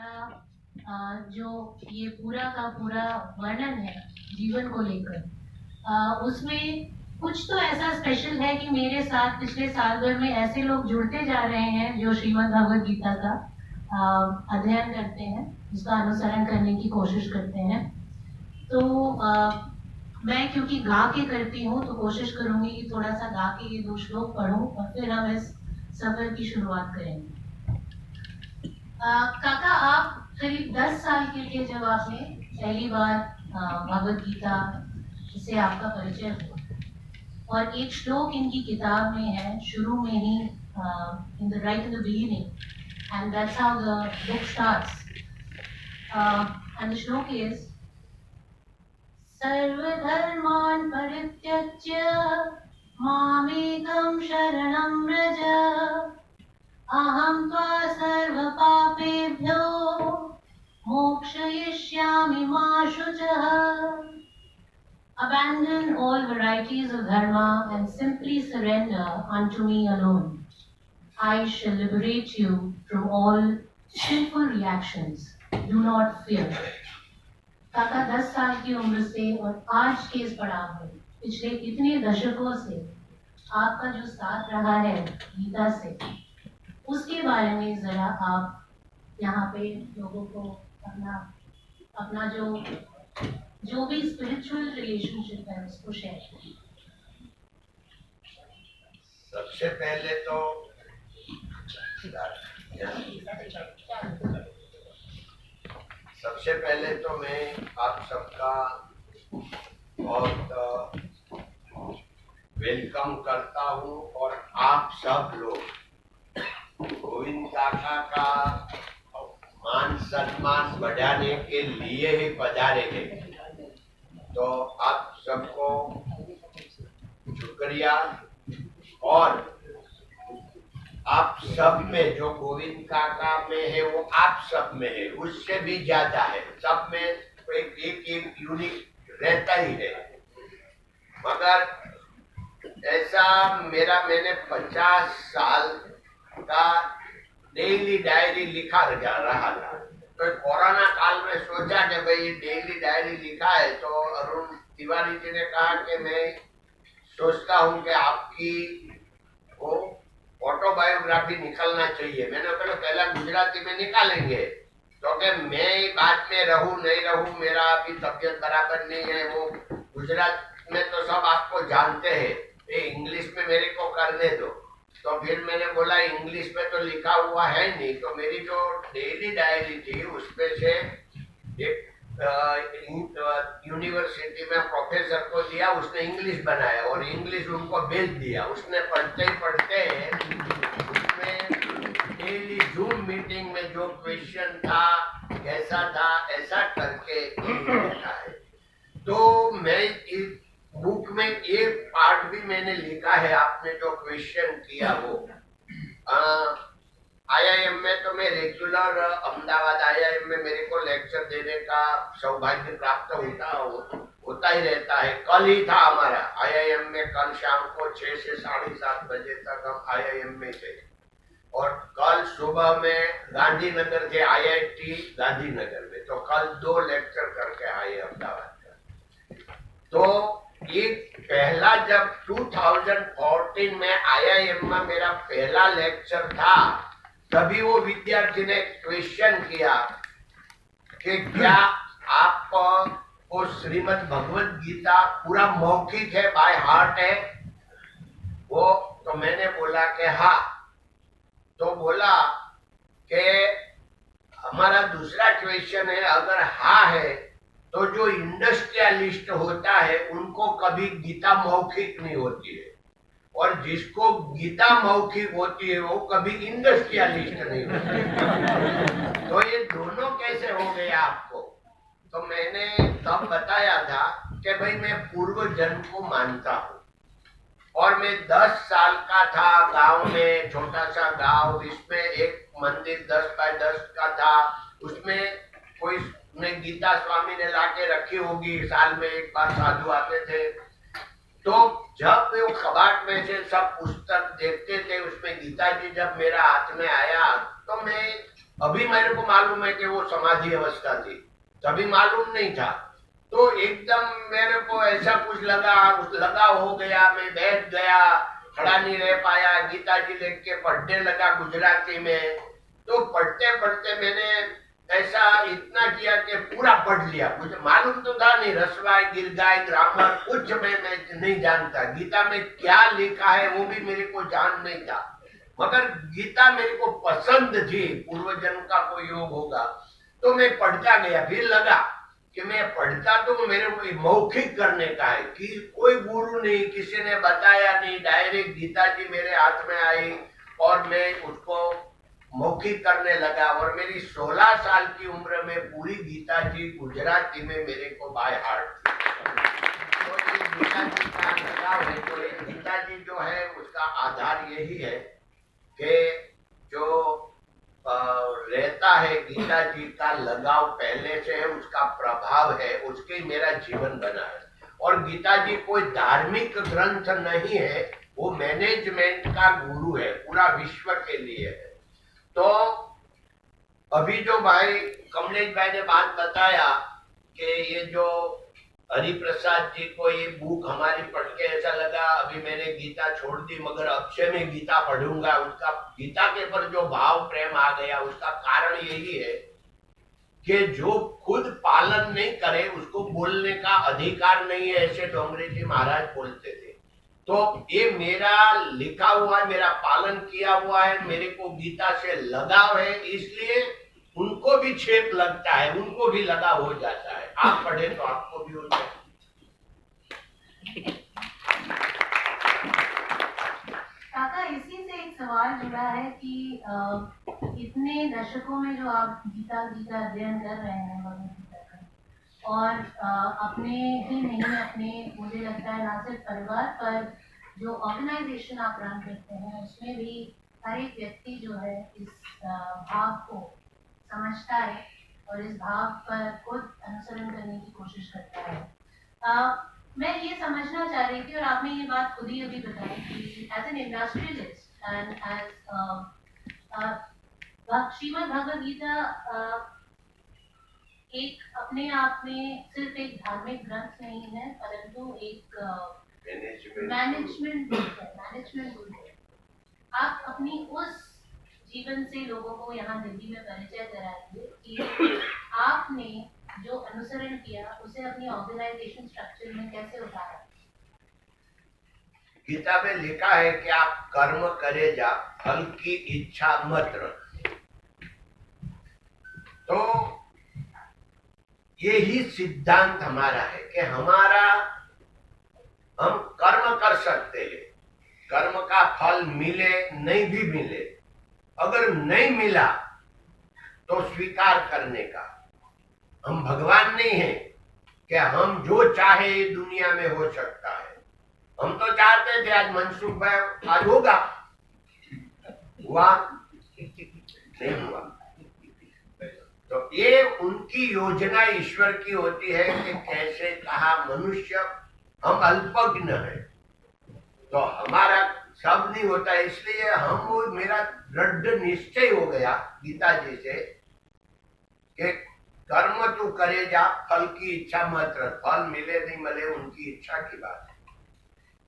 जो ये पूरा का पूरा वर्णन है जीवन को लेकर, उसमें कुछ तो ऐसा स्पेशल है कि मेरे साथ पिछले साल भर में ऐसे लोग जुड़ते जा रहे हैं जो श्रीमद् भगवद गीता का अध्ययन करते हैं, उसका अनुसरण करने की कोशिश करते हैं। तो मैं क्योंकि गा के करती हूँ तो कोशिश करूंगी कि थोड़ा सा गा के ये 2 श्लोक पढ़ूं और फिर हम इस सफर की शुरुआत करेंगे। काका, आप करीब 10 साल के थे जब आपने पहली बार भगवद गीता से आपका परिचय हुआ, और एक श्लोक इनकी किताब में है शुरू में ही, in the right in the beginning, and that's how the book starts, and the shloka is सर्वधर्मान् परित्यज्य मामेकं शरणं व्रज अहं त्वा सर्वपापेभ्यो मोक्षयिष्यामि मा शुचः। Abandon all varieties of dharma and simply surrender unto me alone. I shall liberate you from all sinful reactions. Do not fear. काका 10 साल की उम्र से और आज के इस पड़ाव में पिछले इतने दशकों से आपका जो साथ रहा है गीता से, उसके बारे में जरा आप यहाँ पे लोगों को अपना जो भी स्पिरिचुअल रिलेशनशिप है उसको शेयर करें। सबसे पहले तो मैं आप सबका बहुत वेलकम करता हूँ, और आप सब लोग गोविंद काका का मान सम्मान बढ़ाने के लिए ही पधारे हैं। तो आप सबको शुक्रिया, और आप सब में जो गोविंद काका में है वो आप सब में है, उससे भी ज्यादा है। सब में एक यूनिक रहता ही है। मगर ऐसा मैंने 50 साल का डेली डायरी लिखा जा रहा था। तो कोरोना काल में सोचा कि भाई डेली डायरी लिखा है, तो अरुण तिवारी जी ने कहा कि मैं सोचता हूँ कि आपकी वो ऑटोबायोग्राफी निकलना चाहिए। मैंने कहा पहला गुजराती में निकालेंगे, तो कि मैं बाद में रहूं नहीं रहूं, मेरा अभी तबीयत बराबर नहीं है। वो गुजरात में तो सब आपको जानते हैं, ये इंग्लिश में मेरे को करने दो। तो फिर मैंने बोला इंग्लिश में तो लिखा हुआ है नहीं, तो मेरी जो डेली डायरी थी उसमें से एक यूनिवर्सिटी में प्रोफेसर को दिया, उसने इंग्लिश बनाया और इंग्लिश उनको भेज दिया। उसने पढ़ते ही पढ़ते उसमें डेली जूम मीटिंग में जो क्वेश्चन था कैसा था ऐसा करके लिखा है। तो मैं इस बुक में एक पार्ट भी मैंने लिखा है, आपने जो क्वेश्चन किया वो। IIM में तो मैं रेगुलर अहमदाबाद IIM में मेरे को लेक्चर देने का सौभाग्य प्राप्त होता ही रहता है। कल ही था हमारा IIM में, कल शाम को 6 से 7:30 बजे तक हम IIM में थे, और कल सुबह में गांधीनगर थे, IIT गांधीनगर में। तो कल 2 लेक्चर करके आए अहमदाबाद का। तो ये पहला जब 2014 में IIM में मेरा पहला लेक्चर था, तभी वो विद्यार्थी ने क्वेश्चन किया कि क्या आप वो श्रीमद् भगवद गीता पूरा मौखिक है, बाय हार्ट है वो? तो मैंने बोला कि हाँ। तो बोला कि हमारा दूसरा क्वेश्चन है, अगर हाँ है तो जो इंडस्ट्रियलिस्ट होता है उनको कभी गीता मौखिक नहीं होती है, और जिसको गीता मौखिक होती है वो कभी इंडस्ट्रियलिस्ट नहीं होती। तो ये दोनों कैसे हो गए आपको? तो मैंने तब बताया था कि भाई मैं पूर्व जन्म को मानता हूँ, और मैं 10 साल का था, गांव में छोटा सा गांव, इसमें एक मंदिर 10 बाय 10 का था। उसमें कोई ने गीता स्वामी ने लाके रखी होगी, साल में एक बार साधु आते थे। तो जब वो कबाट में से सब पुस्तक देखते थे, उसमें गीता जी जब मेरा हाथ में आया तो मैं अभी मेरे को मालूम है कि वो समाधि अवस्था थी, तभी मालूम नहीं था। तो एकदम मेरे को ऐसा कुछ लगा हो गया, मैं बैठ गया, खड़ा नहीं रह पाया, गीता जी लेके पढ़ने लगा गुजराती में। तो पढ़ते पढ़ते मैंने ऐसा इतना किया कि पूरा पढ़ लिया। मुझे मालूम तो था नहीं, रसवाय दीर्घाय ग्रामर कुछ मैं नहीं जानता, गीता में क्या लिखा है वो भी मेरे को जान नहीं था, मगर गीता मेरे को पसंद थी, पूर्व जन्म का कोई योग होगा। तो मैं पढ़ता गया, फिर लगा कि मैं पढ़ता तो मेरे को मौखिक करने का है, कि कोई गुरु नहीं, किसी ने बताया नहीं, डायरेक्ट गीता जी मेरे हाथ में आई और मैं उसको मौखिक करने लगा। और मेरी 16 साल की उम्र में पूरी गीता जी गुजराती में मेरे को बाय हार्ट। तो ये गीता जी का लगाव है। तो ये गीता जी जो है उसका आधार यही है कि जो रहता है गीता जी का लगाव पहले से है, उसका प्रभाव है, उसके मेरा जीवन बना है। और गीता जी कोई धार्मिक ग्रंथ नहीं है, वो मैनेजमेंट का गुरु है, पूरा विश्व के लिए है। तो अभी जो भाई कमलेश भाई ने बात बताया कि ये जो हरिप्रसाद जी को ये बुक हमारी पढ़ के ऐसा लगा अभी मैंने गीता छोड़ दी, मगर अब से मैं गीता पढ़ूंगा, उसका गीता के पर जो भाव प्रेम आ गया, उसका कारण यही है कि जो खुद पालन नहीं करे उसको बोलने का अधिकार नहीं है, ऐसे डोंगरे जी महाराज बोलते थे। तो ये मेरा लिखा हुआ है, मेरा पालन किया हुआ है, मेरे को गीता से लगाव है, इसलिए उनको भी छेप लगता है, उनको भी लगा हो जाता है। आप पढ़े तो आपको भी हो जाए। काका, इसी से एक सवाल जुड़ा है कि इतने दशकों में जो आप गीता जी का अध्ययन कर रहे हैं भगवद गीता का, और अपने ही नहीं, अपने मुझे लगता है ना सिर्फ परिवार पर जो ऑर्गेनाइजेशन आप रन करते हैं उसमें भी हर एक व्यक्ति जो है इस भाव को समझता है और इस भाव पर खुद अनुसरण करने की कोशिश करता है। मैं ये समझना चाह रही थी, और आपने ये बात खुद ही अभी बताई कि as an industrialist and as Shrimad Bhagavad Gita एक अपने आप में सिर्फ एक धार्मिक ग्रंथ नहीं है, परंतु एक मैनेजमेंट गुड है। आप अपनी उस जीवन से लोगों को यहाँ दिल्ली में परिचय कराइए कि आपने जो अनुसरण किया उसे अपनी ऑर्गेनाइजेशन स्ट्रक्चर में कैसे उतारा। गीता में लिखा है कि आप कर्म करे जा, फल की इच्छा मत रख। तो यही सिद्धांत हमारा है कि हम कर्म कर सकते हैं, कर्म का फल मिले नहीं भी मिले, अगर नहीं मिला तो स्वीकार करने का। हम भगवान नहीं है कि हम जो चाहे दुनिया में हो सकता है। हम तो चाहते थे आज मनसुख भाई आज होगा, हुआ नहीं हुआ। तो ये उनकी योजना ईश्वर की होती है कि कैसे कहा मनुष्य हम अल्पज्ञ है, तो हमारा सब नहीं होता। इसलिए हम मेरा दृढ़ निश्चय हो गया गीता जी से कि कर्म तू करे जा, फल की इच्छा मत रख। फल मिले नहीं मिले उनकी इच्छा की बात है।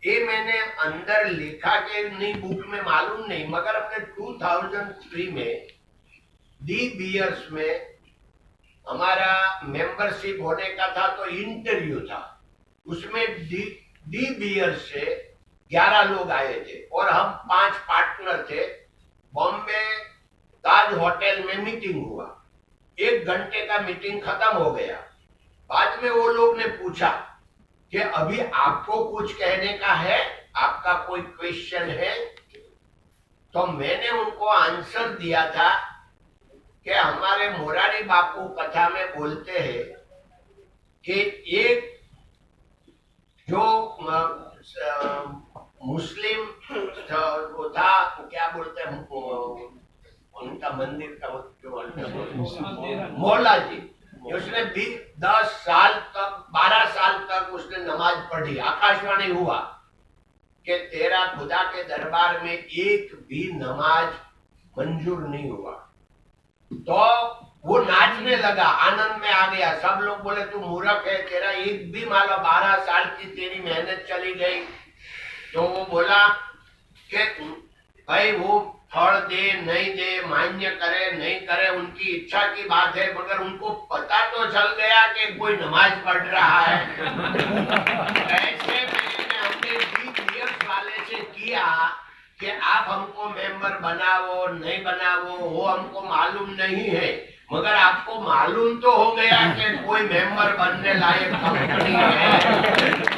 ये मैंने अंदर लिखा के नहीं, बुक में मालूम नहीं, मगर अपने 2003 में डी बियर्स में हमारा मेंबरशिप होने का था, तो इंटरव्यू था, उसमें डी बियर्स से 11 लोग आए थे और हम 5 पार्टनर थे। बॉम्बे ताज होटल में मीटिंग हुआ, 1 घंटे का मीटिंग खत्म हो गया। बाद में वो लोग ने पूछा कि अभी आपको कुछ कहने का है, आपका कोई क्वेश्चन है? तो मैंने उनको आंसर दिया था कि हमारे मोरारी बापू कथा में बोलते हैं कि एक जो मुस्लिम वो था, क्या बोलते हैं उनका मंदिर का मौला जी, उसने भी 10 साल तक 12 साल तक उसने नमाज पढ़ी। आकाशवाणी हुआ कि तेरा खुदा के दरबार में एक भी नमाज मंजूर नहीं हुआ। तो वो नाचने लगा, आनंद में आ गया। सब लोग बोले तू मूर्ख है, तेरा एक भी माला 12 साल की तेरी मेहनत चली गई। तो वो बोला कि भाई वो फल दे नहीं दे, मान्य करे नहीं करे, उनकी इच्छा की बात है, मगर उनको पता तो चल गया कि कोई नमाज पढ़ रहा है। ऐसे में हमने DBS वाले से किया कि आप हमको मेंबर बनाओ नहीं बनाओ वो हमको मालूम नहीं है, मगर आपको मालूम तो हो गया कि कोई मेंबर बनने लायक कंपनी है।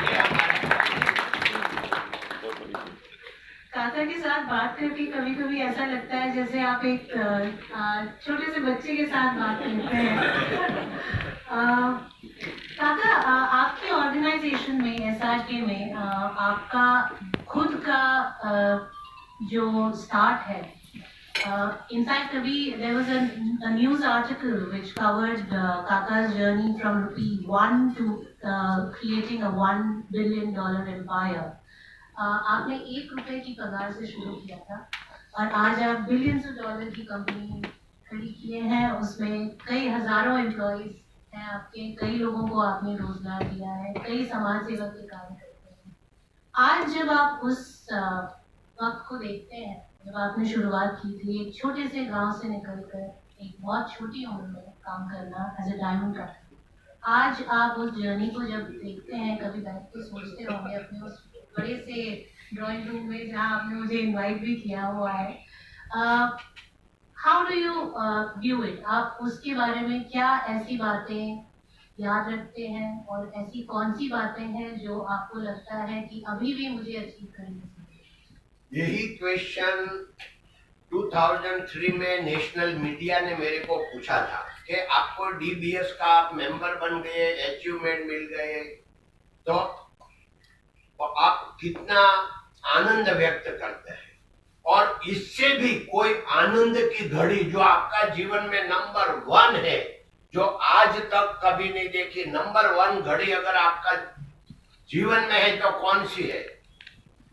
काका के साथ बात करके कभी कभी ऐसा लगता है जैसे आप एक छोटे से बच्चे के साथ बात करते हैं। काका, आपके ऑर्गेनाइजेशन में SRK में आपका खुद का जो स्टार्ट है, in fact अभी there was a news article which covered Kaka's journey from ₹1 to creating a $1 billion empire. आपने ₹1 की पगार से शुरू किया था और आज आप बिलियंस ऑफ डॉलर की कंपनी खड़ी किए हैं, उसमें कई हजारों एम्प्लॉइज हैं आपके, कई लोगों को आपने रोजगार दिया है, कई समाज सेवा के कार्य करते हैं। आज जब आप उस वक्त को देखते हैं जब आपने शुरुआत की थी एक छोटे से गांव से निकलकर एक बहुत छोटी उम्र में काम करना एज ए डायमंड कटर, आज आप उस जर्नी को जब देखते हैं, कभी बैठ के सोचते होंगे अपने उस बड़े से ड्राइंग रूम में जहाँ आपने मुझे इनवाइट भी किया हुआ है, how do you view it? आप उसके बारे में क्या ऐसी बातें याद रखते हैं और ऐसी कौन सी बातें हैं जो आपको लगता है कि अभी भी मुझे अचीव करनी चाहिए? यही क्वेश्चन 2003 में नेशनल मीडिया ने मेरे को पूछा था कि आपको DBS का आप मेंबर बन गए, अचीवमेंट मिल गए, तो आप कितना आनंद व्यक्त करते हैं, और इससे भी कोई आनंद की घड़ी जो आपका जीवन में नंबर 1 है, जो आज तक कभी नहीं देखी, नंबर 1 घड़ी अगर आपका जीवन में है तो कौन सी है?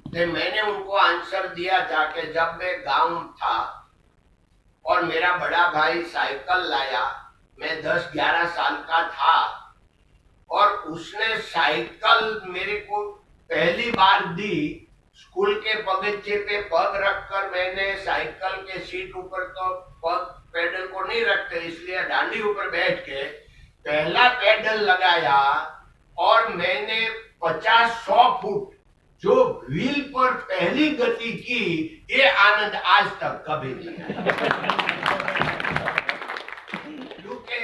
तो मैंने उनको आंसर दिया था कि जब मैं गांव था और मेरा बड़ा भाई साइकिल लाया, मैं 10-11 साल का था, और उसने साइकिल मेरे को पहली बार दी। स्कूल के बगीचे पे पग रखकर मैंने साइकिल के सीट ऊपर तो पग पेडल को नहीं रखते, इसलिए डांडी ऊपर बैठ के पहला पेडल लगाया और मैंने 50-100 फुट जो व्हील पर पहली गति की, ये आनंद आज तक कभी नहीं आया। क्योंकि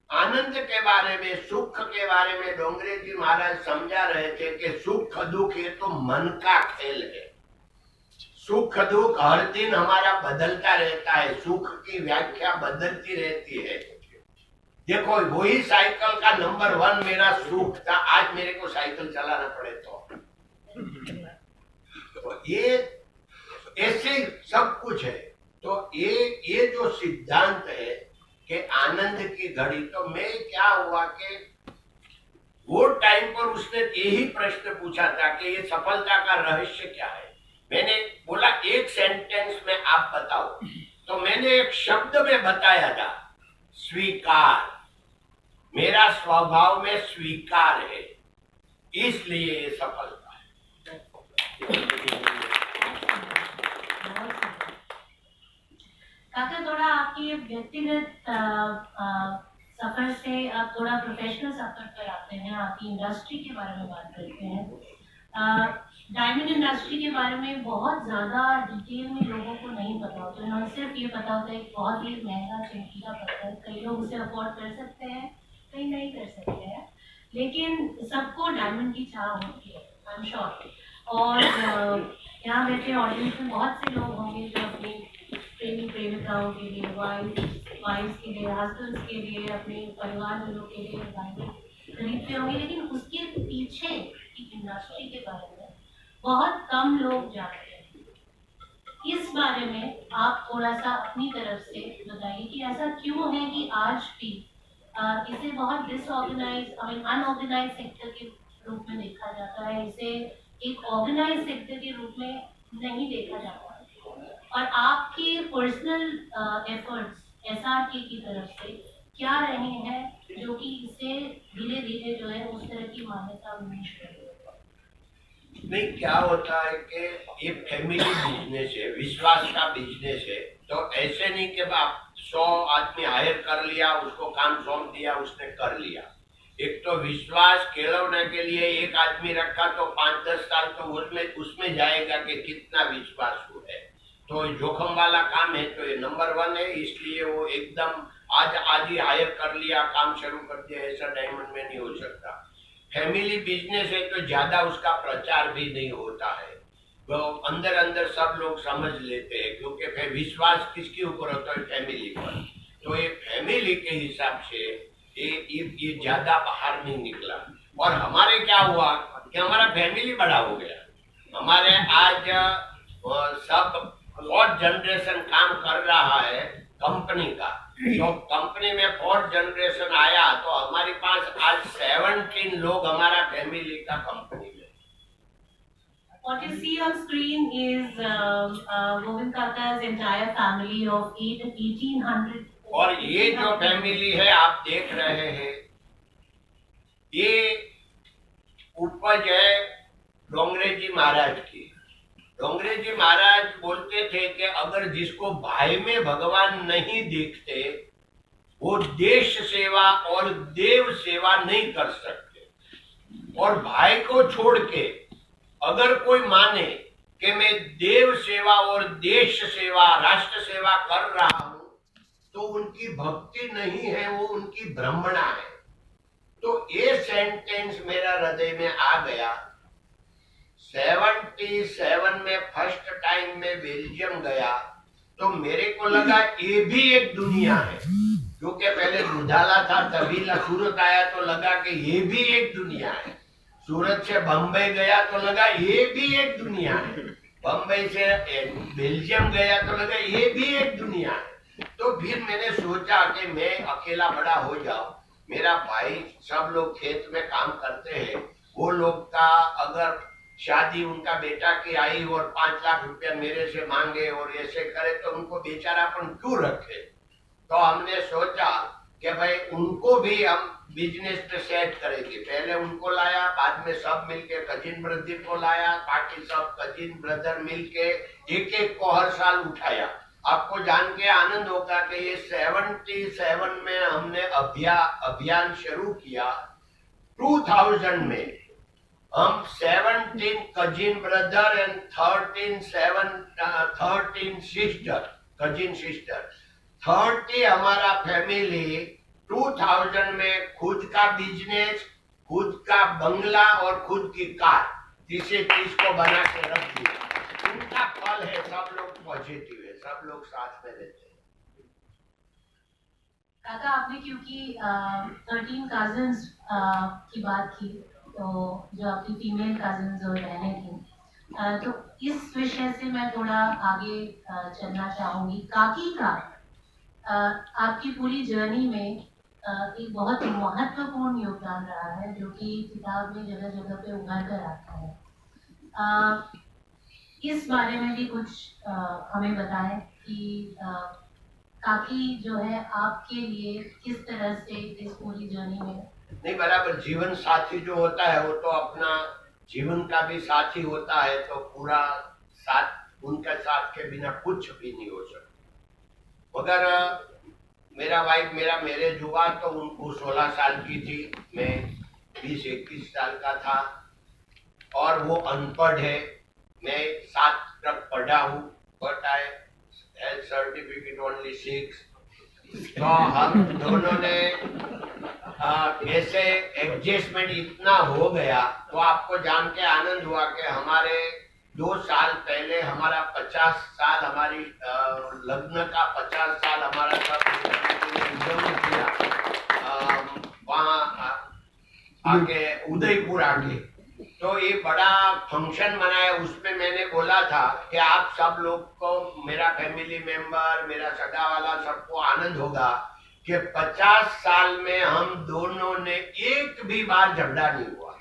आनंद के बारे में, सुख के बारे में डोंगरे जी महाराज समझा रहे थे कि सुख दुख ये तो मन का खेल है। सुख दुख हर दिन हमारा बदलता रहता है, सुख की व्याख्या बदलती रहती है। देखो वही साइकिल का नंबर 1 मेरा सुख था, आज मेरे को साइकिल चलाना पड़े तो ये ऐसे सब कुछ है। तो ये जो सिद्धांत है कि आनंद की घड़ी, तो मैं क्या हुआ कि वो टाइम पर उसने यही प्रश्न पूछा था कि ये सफलता का रहस्य क्या है। मैंने बोला एक सेंटेंस में आप बताओ, तो मैंने एक शब्द में बताया था, स्वीकार। मेरा स्वभाव में स्वीकार है, इसलिए ये सफलता है। काका, थोड़ा आपकी व्यक्तिगत सफर से आप थोड़ा प्रोफेशनल सफर पर आते हैं, आपकी इंडस्ट्री के बारे में बात करते हैं। डायमंड इंडस्ट्री के बारे में बहुत ज़्यादा डिटेल में लोगों को नहीं पता होता है, उन्हें सिर्फ ये पता होता है कि बहुत ही महंगा चमकीला पत्थर, कई लोग उसे अफोर्ड कर सकते हैं, कई नहीं कर सकते हैं, लेकिन सबको डायमंड की चाह होती है, आई एम श्योर। और यहाँ बैठे ऑडियंस में बहुत से लोग होंगे जो अपनी प्रेमी प्रेमिकाओं के लिए, वाइफ के लिए, हस्बैंड्स के लिए, अपने परिवार वालों के लिए डायमंड खरीदते होंगे, लेकिन उसके पीछे की इंडस्ट्री के बारे में बहुत कम लोग जानते हैं। इस बारे में आप थोड़ा सा अपनी तरफ से बताइए कि ऐसा क्यों है कि आज भी इसे बहुत डिसऑर्गेनाइज, अनऑर्गेनाइज सेक्टर के रूप में देखा जाता है, इसे एक ऑर्गेनाइज सेक्टर के रूप में नहीं देखा जाता। और आपके पर्सनल एफर्ट्स एसआरके की तरफ से क्या रहे हैं जो कि इसे धीरे धीरे जो है उस तरह की मान्यता उन्नीस कर रही है? नहीं, क्या होता है कि ये फैमिली बिजनेस है, विश्वास का बिजनेस है। तो ऐसे नहीं कि आप 100 आदमी हायर कर लिया, उसको काम सौंप दिया, उसने कर लिया। एक तो विश्वास केलवने के लिए एक आदमी रखा तो 5-10 साल तो उसमें जाएगा कि कितना विश्वास हुआ है। तो जोखम वाला काम है, तो ये नंबर 1 है। इसलिए वो एकदम आज ही हायर कर लिया, काम शुरू कर दिया, ऐसा डायमंड में नहीं हो सकता। फैमिली बिजनेस है तो ज्यादा उसका प्रचार भी नहीं होता है, वो अंदर अंदर सब लोग समझ लेते हैं, क्योंकि फिर विश्वास किसके ऊपर होता है? फैमिली पर। तो ये फैमिली के हिसाब से ये ज्यादा बाहर नहीं निकला। और हमारे क्या हुआ कि हमारा फैमिली बड़ा हो गया। हमारे आज सब 4th जनरेशन काम कर रहा है कंपनी का। तो कंपनी में 4th जनरेशन आया तो हमारे पास आज 17 लोग हमारा फैमिली का कंपनी में। What you see on screen is Govind Kaka's entire family of 1800. और ये जो फैमिली है आप देख रहे हैं, ये उपज है डोंगरे जी महाराज की। डोंगरे जी महाराज बोलते थे कि अगर जिसको भाई में भगवान नहीं देखते वो देश सेवा और देव सेवा नहीं कर सकते। और भाई को छोड़ के अगर कोई माने कि मैं देव सेवा और देश सेवा राष्ट्र सेवा कर रहा हूं तो उनकी भक्ति नहीं है, वो उनकी ब्राह्मणा है। तो ये सेंटेंस मेरा हृदय में आ गया। 77 में फर्स्ट टाइम में बेल्जियम गया तो मेरे को लगा ये भी एक दुनिया है, क्योंकि पहले दुधाला था, तभी सूरत आया तो लगा कि ये भी एक दुनिया है। सूरत से बम्बई गया तो लगा ये भी एक दुनिया है। बम्बई से बेल्जियम गया तो लगा ये भी एक दुनिया है। तो फिर मैंने सोचा कि मैं अकेला बड़ा हो जाऊं, मेरा भाई सब लोग खेत में काम करते हैं, वो लोग का अगर शादी उनका बेटा की आई और 5 लाख रुपया मेरे से मांगे और ऐसे करे तो उनको बेचारापन क्यों रखे। तो हमने सोचा कि भाई उनको भी हम बिजनेस पे सेट करेंगे। पहले उनको लाया, बाद में सब मिलके कजिन ब्रदर को लाया, बाकी सब कजिन ब्रदर मिलके एक को हर साल उठाया। आपको जान के आनंद होगा कि ये 77 में हमने अभियान शुरू किया। 2000 में हम 17 cousin brother and 13 sister, cousin sister 30 हमारा फैमिली 2000 में खुद का बिजनेस, खुद का बंगला और खुद की कार, तीसरे चीज को बना के रख दिया। उनका फल है, सब लोग पॉजिटिव है, सब लोग साथ में रहते हैं। काका, आपने क्योंकि 13 कजिन्स की बात की, तो जो आपकी फीमेल कजिन्स और बहनें थी, तो इस विषय से मैं थोड़ा आगे चलना चाहूंगी। काकी का आपकी पूरी जर्नी में एक बहुत महत्वपूर्ण योगदान रहा है, जो कि किताब में जगह जगह पे उभर कर आता है। इस बारे में भी कुछ हमें बताएं कि काकी जो है आपके लिए किस तरह से इस पूरी जर्नी में। नहीं, बराबर। जीवन साथी जो होता है वो तो अपना जीवन का भी साथी होता है, तो पूरा साथ उनका साथ के बिना कुछ भी नहीं हो सकता। मगर मेरा वाइफ मेरा मैरिज हुआ तो उनको 16 साल की थी, मैं 20-21 साल का था, और वो अनपढ़ है, मैं 7 तक पढ़ा हूँ, but I have certificate only 6। तो हम दोनों ने कैसे एडजस्टमेंट इतना हो गया, तो आपको जान के आनंद हुआ कि हमारे 2 साल पहले हमारा 50 साल, हमारी लग्न का 50 साल हमारा किया वहाँ आके उदयपुर आके। तो ये बड़ा फंक्शन मनाया, उसमें मैंने बोला था कि आप सब लोग को, मेरा फैमिली मेंबर, मेरा सगा वाला, सबको आनंद होगा कि 50 साल में हम दोनों ने एक भी बार झगड़ा नहीं हुआ।